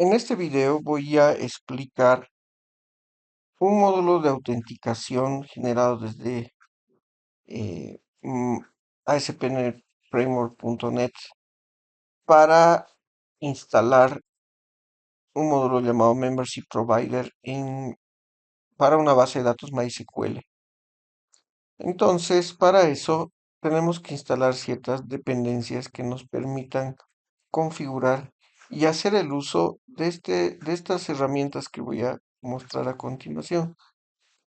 En este video voy a explicar un módulo de autenticación generado desde eh, mm, ASP.NET Framework.net para instalar un módulo llamado Membership Provider para una base de datos MySQL. Entonces, para eso tenemos que instalar ciertas dependencias que nos permitan configurar y hacer el uso de estas herramientas que voy a mostrar a continuación.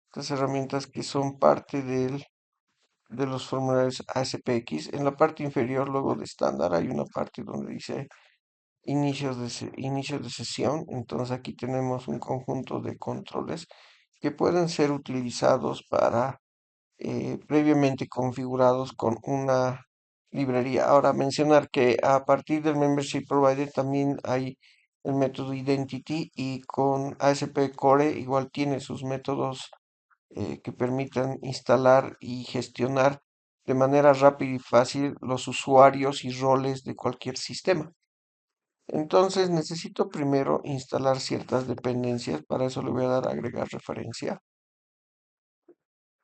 Estas herramientas que son parte de los formularios ASPX. En la parte inferior, luego de estándar, hay una parte donde dice inicios de sesión. Entonces aquí tenemos un conjunto de controles que pueden ser utilizados para previamente configurados con una librería. Ahora, mencionar que a partir del Membership Provider también hay el método Identity y con ASP Core igual tiene sus métodos que permitan instalar y gestionar de manera rápida y fácil los usuarios y roles de cualquier sistema. Entonces necesito primero instalar ciertas dependencias. Para eso le voy a dar a agregar referencia.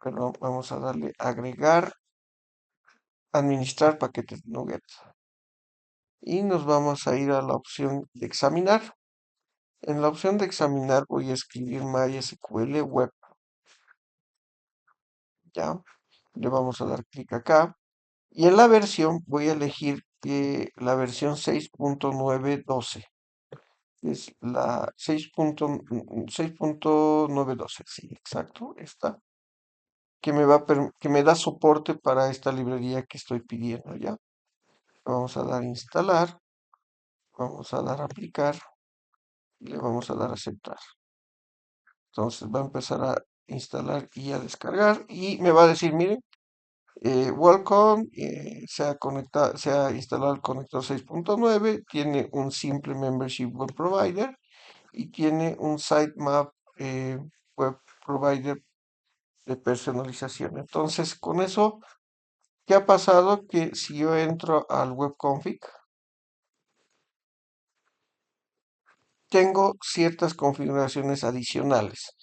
Perdón, vamos a darle agregar, administrar paquetes NuGet. Y nos vamos a ir a la opción de examinar. En la opción de examinar voy a escribir MySQL Web. Ya, le vamos a dar clic acá. Y en la versión voy a elegir la versión 6.912. Es la 6.912, sí, exacto, esta, que me da soporte para esta librería que estoy pidiendo, ¿ya? Vamos a dar instalar, vamos a dar aplicar y le vamos a dar aceptar. Entonces va a empezar a instalar y a descargar y me va a decir, miren, welcome, se ha instalado el conector 6.9, tiene un simple membership web provider y tiene un sitemap web provider de personalización. Entonces, con eso, ¿qué ha pasado? Que si yo entro al web config, tengo ciertas configuraciones adicionales.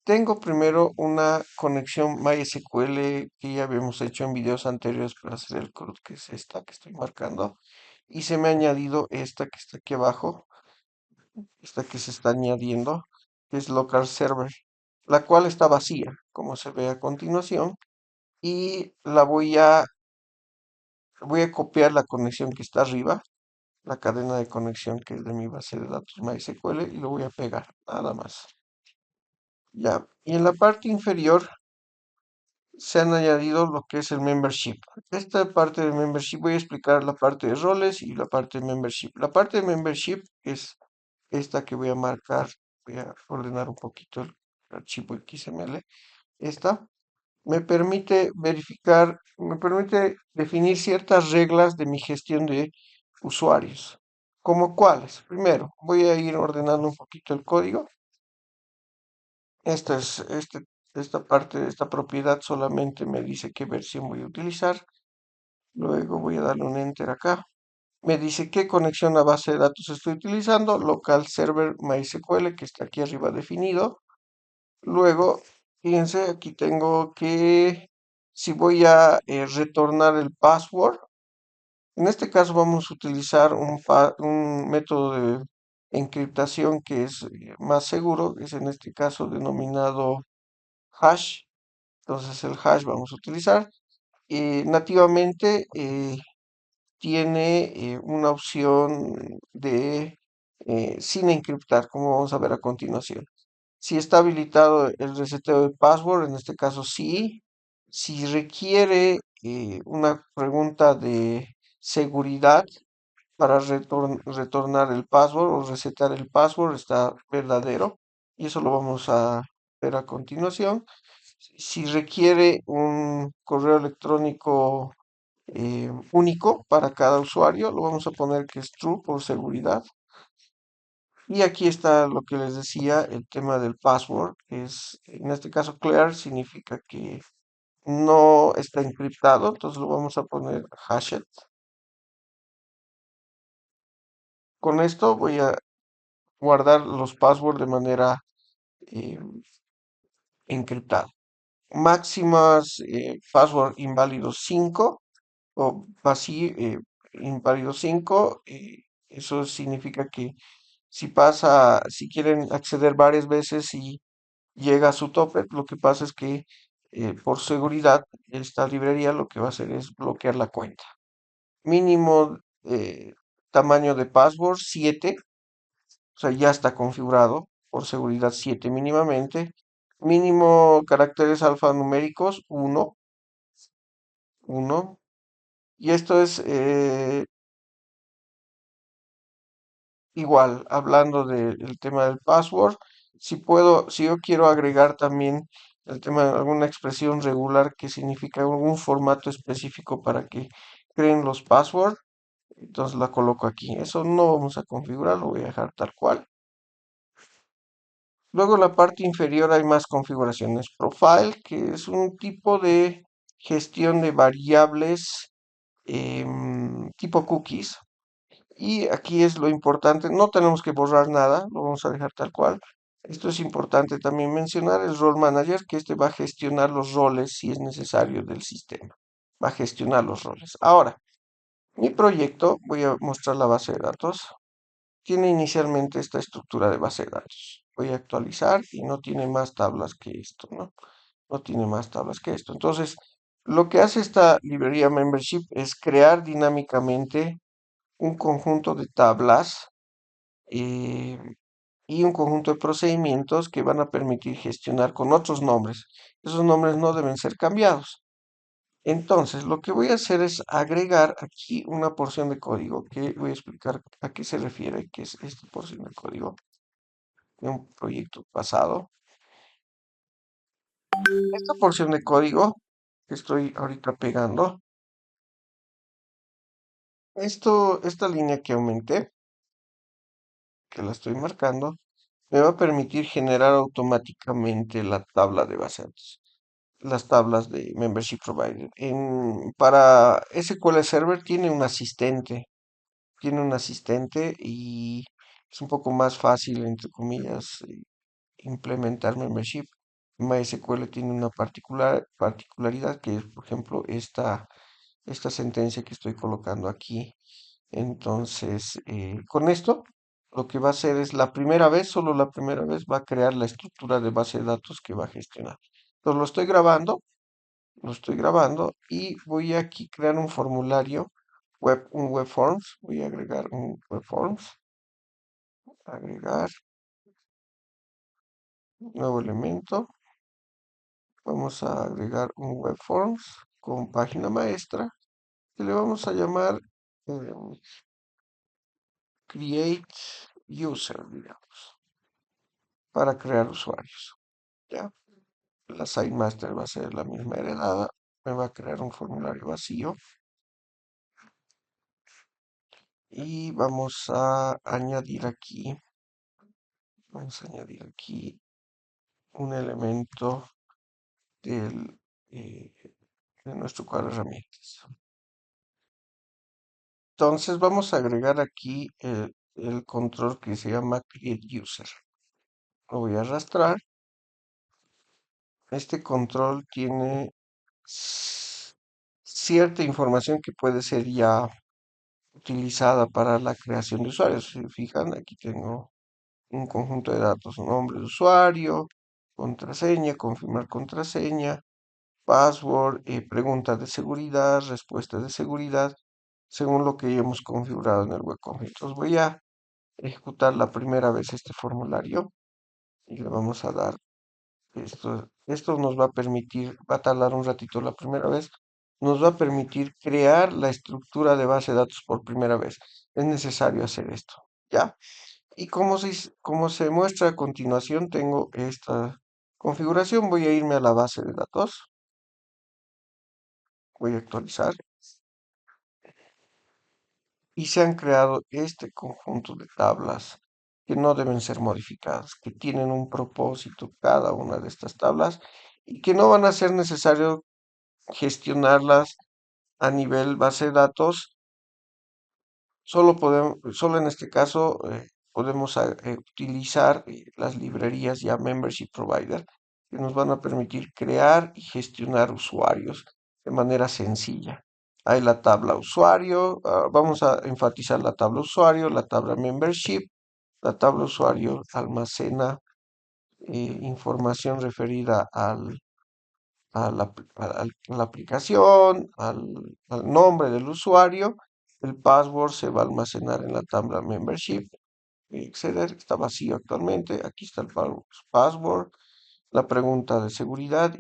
Tengo primero una conexión MySQL que ya habíamos hecho en videos anteriores para hacer el CRUD, que es esta que estoy marcando. Y se me ha añadido esta que está aquí abajo, esta que se está añadiendo, que es Local Server, la cual está vacía, como se ve a continuación. Y voy a copiar la conexión que está arriba, la cadena de conexión que es de mi base de datos MySQL, y lo voy a pegar, nada más. Ya, y en la parte inferior se han añadido lo que es el membership. Esta parte de membership voy a explicar la parte de roles y la parte de membership. La parte de membership es esta que voy a marcar. Voy a ordenar un poquito el archivo XML. Esta me permite definir ciertas reglas de mi gestión de usuarios. ¿Como cuáles? Primero, voy a ir ordenando un poquito el código. Esta parte, esta propiedad solamente me dice qué versión voy a utilizar. Luego voy a darle un enter acá. Me dice qué conexión a base de datos estoy utilizando. Local server MySQL, que está aquí arriba definido. Luego, fíjense, aquí tengo que si voy a retornar el password. En este caso vamos a utilizar un método de encriptación que es más seguro, que es en este caso denominado hash. Entonces el hash vamos a utilizar. Nativamente tiene una opción de sin encriptar, como vamos a ver a continuación. Si está habilitado el reseteo de password, en este caso sí. Si requiere una pregunta de seguridad para retornar el password o resetar el password, está verdadero. Y eso lo vamos a ver a continuación. Si requiere un correo electrónico único para cada usuario, lo vamos a poner que es true por seguridad. Y aquí está lo que les decía, el tema del password, que es, en este caso, clear significa que no está encriptado, entonces lo vamos a poner hashed. Con esto voy a guardar los passwords de manera eh, encriptada. Máximas password inválido 5 o así inválido 5. Eso significa que si quieren acceder varias veces y llega a su tope, lo que pasa es que por seguridad esta librería lo que va a hacer es bloquear la cuenta. Mínimo tamaño de password 7, o sea, ya está configurado por seguridad 7 mínimamente. Mínimo caracteres alfanuméricos 1. Y esto es igual, hablando del tema del password. Si yo quiero agregar también el tema de alguna expresión regular que significa algún formato específico para que creen los passwords, entonces la coloco aquí. Eso no vamos a configurar, lo voy a dejar tal cual. Luego en la parte inferior hay más configuraciones. Profile, que es un tipo de gestión de variables tipo cookies. Y aquí es lo importante, no tenemos que borrar nada, lo vamos a dejar tal cual. Esto es importante también mencionar, el Role Manager, que este va a gestionar los roles si es necesario del sistema. Va a gestionar los roles. Ahora, mi proyecto, voy a mostrar la base de datos, tiene inicialmente esta estructura de base de datos. Voy a actualizar y no tiene más tablas que esto, ¿no? No tiene más tablas que esto. Entonces, lo que hace esta librería Membership es crear dinámicamente un conjunto de tablas eh, y un conjunto de procedimientos que van a permitir gestionar con otros nombres. Esos nombres no deben ser cambiados. Entonces, lo que voy a hacer es agregar aquí una porción de código que voy a explicar a qué se refiere, que es esta porción de código de un proyecto pasado. Esta porción de código que estoy ahorita pegando, esta línea que aumenté, que la estoy marcando, me va a permitir generar automáticamente la tabla de base de datos, las tablas de Membership Provider. Para SQL Server tiene un asistente y es un poco más fácil, entre comillas, implementar Membership. MySQL tiene una particularidad que es, por ejemplo, esta sentencia que estoy colocando aquí. Entonces, con esto, lo que va a hacer es la primera vez, solo la primera vez, va a crear la estructura de base de datos que va a gestionar. Entonces, lo estoy grabando y voy aquí a crear un formulario un web forms. Voy a agregar un web forms, agregar nuevo elemento. Vamos a agregar un web forms con página maestra que le vamos a llamar eh, create user, digamos, para crear usuarios. ¿Ya? La SiteMaster va a ser la misma heredada. Me va a crear un formulario vacío. Y vamos a añadir aquí un elemento del, eh, de nuestro cuadro de herramientas. Entonces vamos a agregar aquí el control que se llama create user. Lo voy a arrastrar. Este control tiene cierta información que puede ser ya utilizada para la creación de usuarios. Si se fijan, aquí tengo un conjunto de datos, nombre de usuario, contraseña, confirmar contraseña, password, preguntas de seguridad, respuestas de seguridad, según lo que ya hemos configurado en el webcomm. Entonces voy a ejecutar la primera vez este formulario y le vamos a dar esto nos va a permitir, va a tardar un ratito la primera vez, nos va a permitir crear la estructura de base de datos por primera vez. Es necesario hacer esto, ¿ya? Y como se muestra a continuación, tengo esta configuración. Voy a irme a la base de datos, voy a actualizar y se han creado este conjunto de tablas que no deben ser modificadas, que tienen un propósito cada una de estas tablas y que no van a ser necesario gestionarlas a nivel base de datos. Solo en este caso podemos utilizar las librerías ya Membership Provider que nos van a permitir crear y gestionar usuarios de manera sencilla. Hay la tabla usuario, vamos a enfatizar la tabla usuario, la tabla Membership. La tabla usuario almacena información referida a la aplicación, al nombre del usuario. El password se va a almacenar en la tabla Membership. Acceder está vacío actualmente. Aquí está el password, la pregunta de seguridad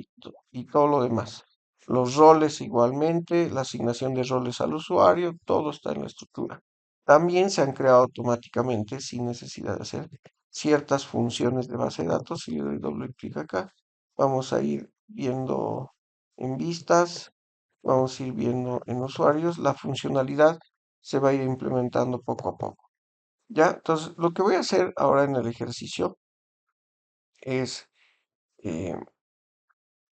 y todo lo demás. Los roles igualmente, la asignación de roles al usuario, todo está en la estructura. También se han creado automáticamente sin necesidad de hacer ciertas funciones de base de datos. Si le doy doble clic acá, vamos a ir viendo en vistas, vamos a ir viendo en usuarios, la funcionalidad se va a ir implementando poco a poco. ¿Ya? Entonces, lo que voy a hacer ahora en el ejercicio es eh,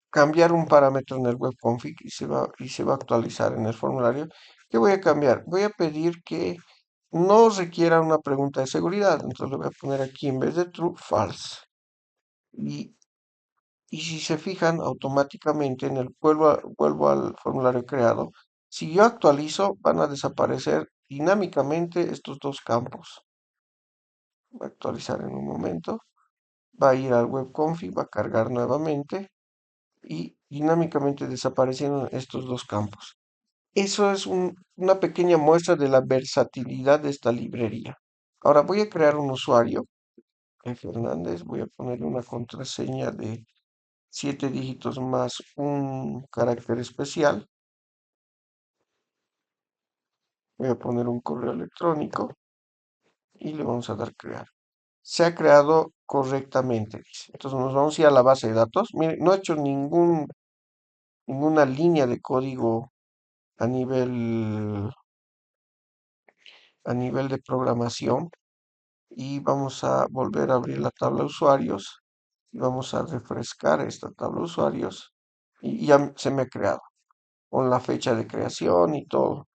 cambiar un parámetro en el web config y se va a actualizar en el formulario. ¿Qué voy a cambiar? Voy a pedir que no requiera una pregunta de seguridad. Entonces le voy a poner aquí en vez de true, false. Y, y si se fijan, automáticamente vuelvo al formulario creado. Si yo actualizo, van a desaparecer dinámicamente estos dos campos. Voy a actualizar en un momento. Va a ir al web config, va a cargar nuevamente y dinámicamente desaparecieron estos dos campos. Eso es una pequeña muestra de la versatilidad de esta librería. Ahora voy a crear un usuario, Fernández, voy a poner una contraseña de 7 dígitos más un carácter especial. Voy a poner un correo electrónico y le vamos a dar crear. Se ha creado correctamente, dice. Entonces nos vamos a ir a la base de datos. Mire, no he hecho ninguna línea de código a nivel de programación y vamos a volver a abrir la tabla de usuarios y vamos a refrescar esta tabla de usuarios y ya se me ha creado con la fecha de creación y todo.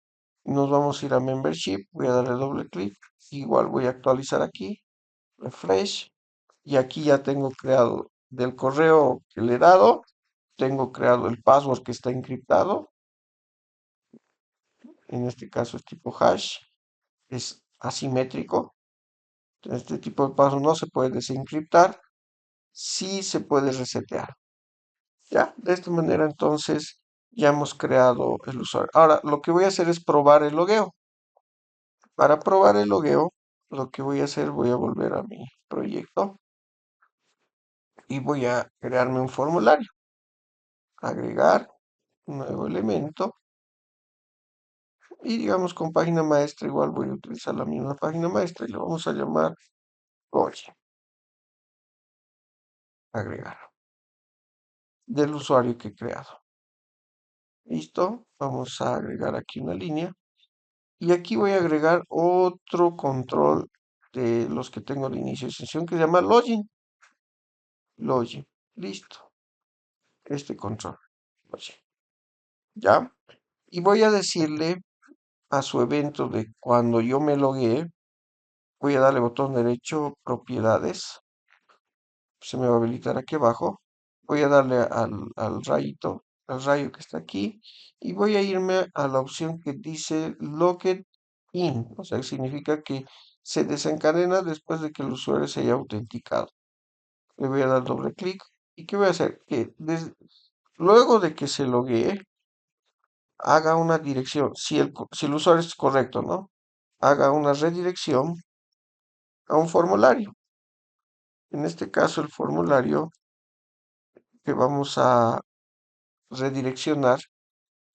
Nos vamos a ir a Membership, voy a darle doble clic, igual voy a actualizar aquí, refresh y aquí ya tengo creado del correo que le he dado, tengo creado el password que está encriptado, en este caso es tipo hash, es asimétrico. Este tipo de pasos no se puede desencriptar, sí se puede resetear. Ya, de esta manera entonces ya hemos creado el usuario. Ahora, lo que voy a hacer es probar el logueo. Para probar el logueo, lo que voy a hacer, voy a volver a mi proyecto y voy a crearme un formulario. Agregar un nuevo elemento y digamos con página maestra, igual voy a utilizar la misma página maestra y le vamos a llamar oye, agregar del usuario que he creado. Listo, vamos a agregar aquí una línea y aquí voy a agregar otro control de los que tengo al inicio de sesión que se llama login. Login, listo, este control, login, ¿ya? Y voy a decirle a su evento de cuando yo me logueé, voy a darle botón derecho, propiedades, se me va a habilitar aquí abajo, voy a darle al rayito, al rayo que está aquí, y voy a irme a la opción que dice Logged In, o sea, significa que se desencadena después de que el usuario se haya autenticado. Le voy a dar doble clic, ¿y qué voy a hacer? Que luego de que se loguee, haga una dirección, si el usuario es correcto, ¿no? Haga una redirección a un formulario. En este caso, el formulario que vamos a redireccionar.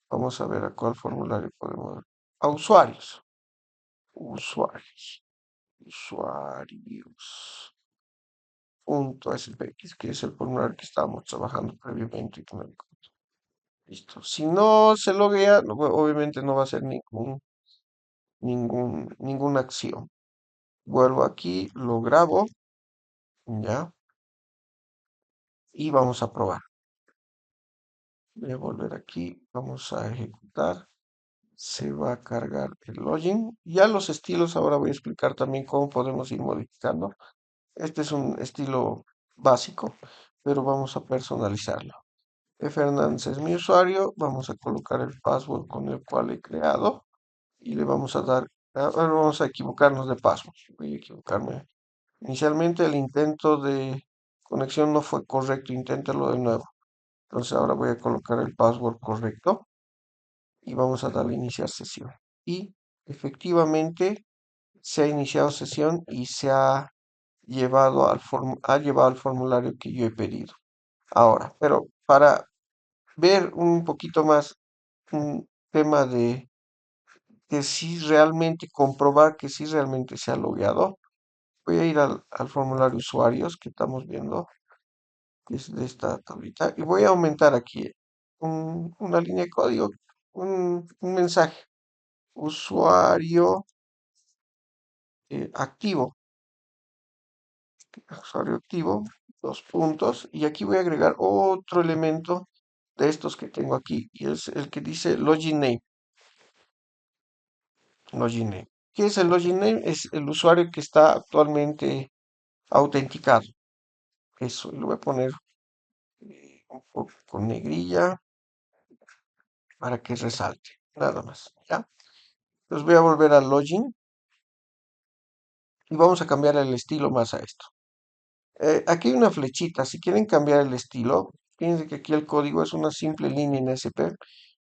Vamos a ver a cuál formulario podemos. A usuarios. Usuarios. Usuarios. Punto SPX, que es el formulario que estábamos trabajando previamente. Listo. Si no se loguea, obviamente no va a hacer ninguna acción. Vuelvo aquí, lo grabo, ya, y vamos a probar. Voy a volver aquí, vamos a ejecutar. se va a cargar el login. Ya los estilos, ahora voy a explicar también cómo podemos ir modificando. Este es un estilo básico, pero vamos a personalizarlo. Fernández es mi usuario, vamos a colocar el password con el cual he creado y le vamos a dar, ahora vamos a equivocarnos de password. Voy a equivocarme. Inicialmente el intento de conexión no fue correcto, inténtalo de nuevo. Entonces ahora voy a colocar el password correcto y vamos a darle iniciar sesión. Y efectivamente se ha iniciado sesión y se ha llevado al formulario que yo he pedido. Ahora, pero para ver un poquito más un tema de que si realmente comprobar que si realmente se ha logueado, voy a ir al formulario usuarios que estamos viendo, que es de esta tablita, y voy a aumentar aquí una línea de código, un mensaje, usuario activo, usuario activo, dos puntos, y aquí voy a agregar otro elemento de estos que tengo aquí, y es el que dice login name. Login name. ¿Qué es el login name? Es el usuario que está actualmente autenticado. Eso, y lo voy a poner un poco con negrilla para que resalte. Nada más, ¿ya? Entonces voy a volver al login y vamos a cambiar el estilo más a esto. Aquí hay una flechita. Si quieren cambiar el estilo, fíjense que aquí el código es una simple línea en SP,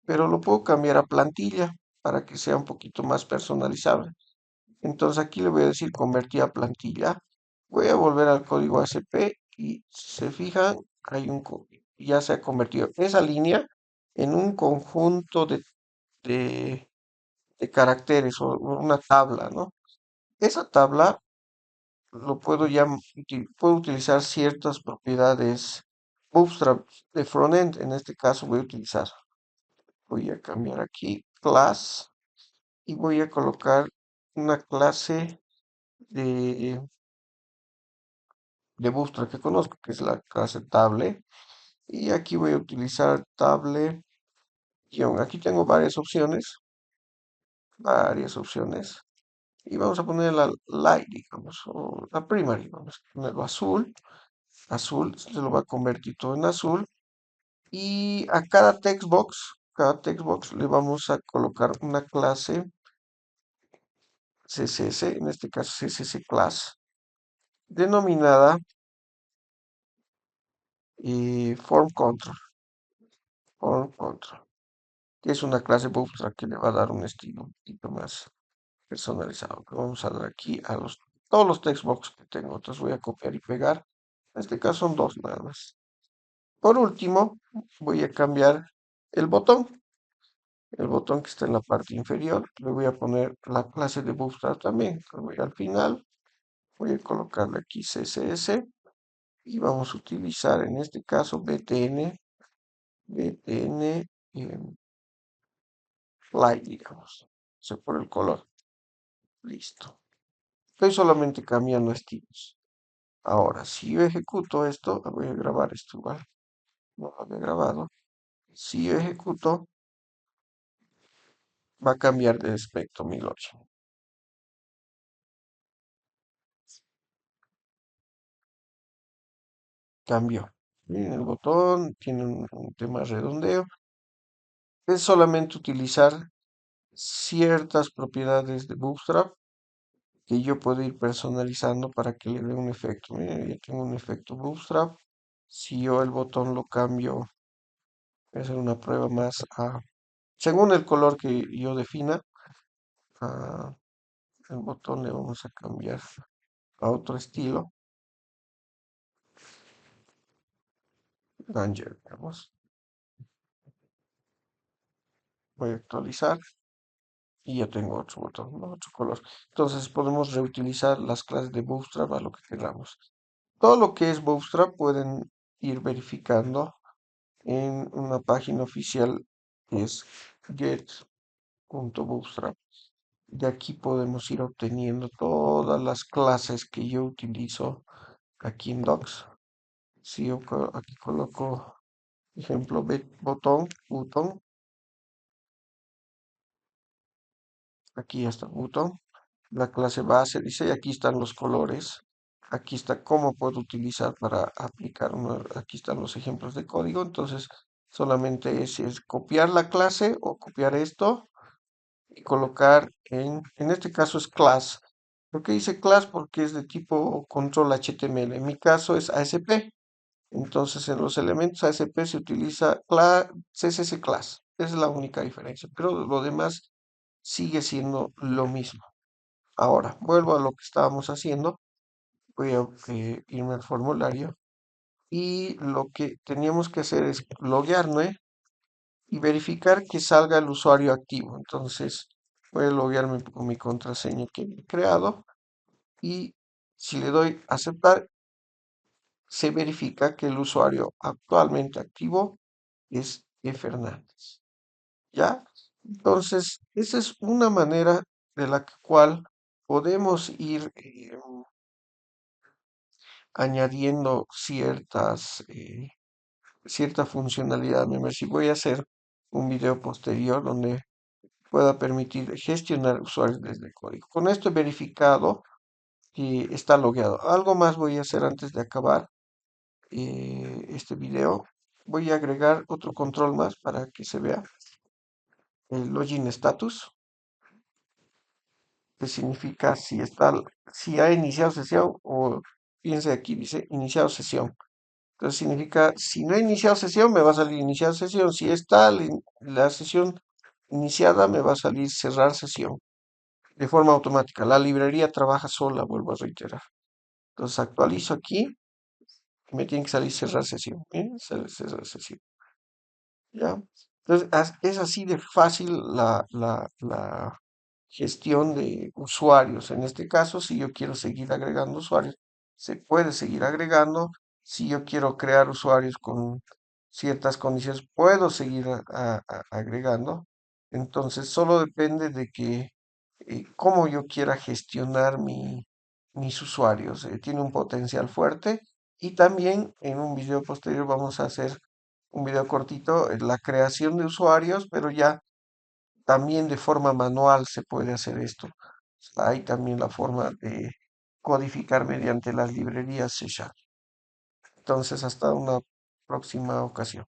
pero lo puedo cambiar a plantilla para que sea un poquito más personalizable. Entonces aquí le voy a decir convertir a plantilla. Voy a volver al código ASP y si se fijan, ya se ha convertido esa línea en un conjunto de, de caracteres o una tabla, ¿no? Esa tabla lo puedo puedo utilizar ciertas propiedades Bootstrap de frontend. En este caso voy a cambiar aquí class y voy a colocar una clase de de Bootstrap que conozco, que es la clase table. Y aquí voy a utilizar table guión. Aquí tengo varias opciones. Y vamos a poner la light, digamos, o la primary. Vamos a ponerlo azul. Azul, se lo va a convertir todo en azul. Y a cada textbox le vamos a colocar una clase CSS, en este caso CSS class, denominada form control. Form control. Que es una clase Bootstrap que le va a dar un estilo un poquito más personalizado. Que vamos a dar aquí a todos los textbox que tengo. Entonces voy a copiar y pegar. En este caso son dos nada más. Por último, voy a cambiar el botón. El botón que está en la parte inferior. Le voy a poner la clase de Bootstrap también. Voy al final. Voy a colocarle aquí CSS. Y vamos a utilizar en este caso BTN Light, digamos. O sea, por el color. Listo. Estoy solamente cambiando estilos. Ahora, si yo ejecuto esto, voy a grabar esto igual. No lo había grabado. Si yo ejecuto, va a cambiar de aspecto mi login. Cambió. Miren el botón, tiene un tema redondeo. Es solamente utilizar ciertas propiedades de Bootstrap que yo puedo ir personalizando para que le dé un efecto. Miren, ya tengo un efecto Bootstrap. Si yo el botón lo cambio, voy a hacer una prueba más según el color que yo defina, a el botón le vamos a cambiar a otro estilo. Danger, digamos. Voy a actualizar y ya tengo otro botón, ¿no? Otro color. Entonces podemos reutilizar las clases de Bootstrap a lo que queramos. Todo lo que es Bootstrap pueden ir verificando en una página oficial que es get.bootstrap. De aquí podemos ir obteniendo todas las clases que yo utilizo aquí en Docs. Si yo aquí coloco, ejemplo, botón, Aquí ya está botón. La clase base dice, y aquí están los colores. Aquí está cómo puedo utilizar para aplicar aquí están los ejemplos de código. Entonces, solamente es copiar la clase o copiar esto y colocar en este caso es class. ¿Por qué dice class? Porque es de tipo control HTML. En mi caso es ASP. Entonces, en los elementos ASP se utiliza CSS class. Esa es la única diferencia. Pero lo demás sigue siendo lo mismo. Ahora, vuelvo a lo que estábamos haciendo. Voy a irme al formulario. Y lo que teníamos que hacer es loguearme y verificar que salga el usuario activo. Entonces, voy a loguearme con mi contraseña que he creado. Y si le doy a aceptar, se verifica que el usuario actualmente activo es E. Fernández. ¿Ya? Entonces, esa es una manera de la cual podemos ir añadiendo cierta funcionalidad. Si voy a hacer un video posterior donde pueda permitir gestionar usuarios desde código. Con esto he verificado que está logueado. Algo más voy a hacer antes de acabar este video. Voy a agregar otro control más para que se vea el login status, que significa si ha iniciado sesión o piense aquí, dice iniciado sesión. Entonces significa, si no he iniciado sesión, me va a salir iniciar sesión. Si está la sesión iniciada, me va a salir cerrar sesión de forma automática. La librería trabaja sola, vuelvo a reiterar. Entonces actualizo aquí y me tiene que salir cerrar sesión. ¿Bien? Cerrar sesión. ¿Ya? Entonces es así de fácil la gestión de usuarios. En este caso, si yo quiero seguir agregando usuarios, se puede seguir agregando. Si yo quiero crear usuarios con ciertas condiciones, puedo seguir agregando. Entonces, solo depende de que cómo yo quiera gestionar mis usuarios. Tiene un potencial fuerte y también en un video posterior vamos a hacer un video cortito, la creación de usuarios, pero ya también de forma manual se puede hacer esto. Hay también la forma de codificar mediante las librerías C Sharp. Entonces, hasta una próxima ocasión.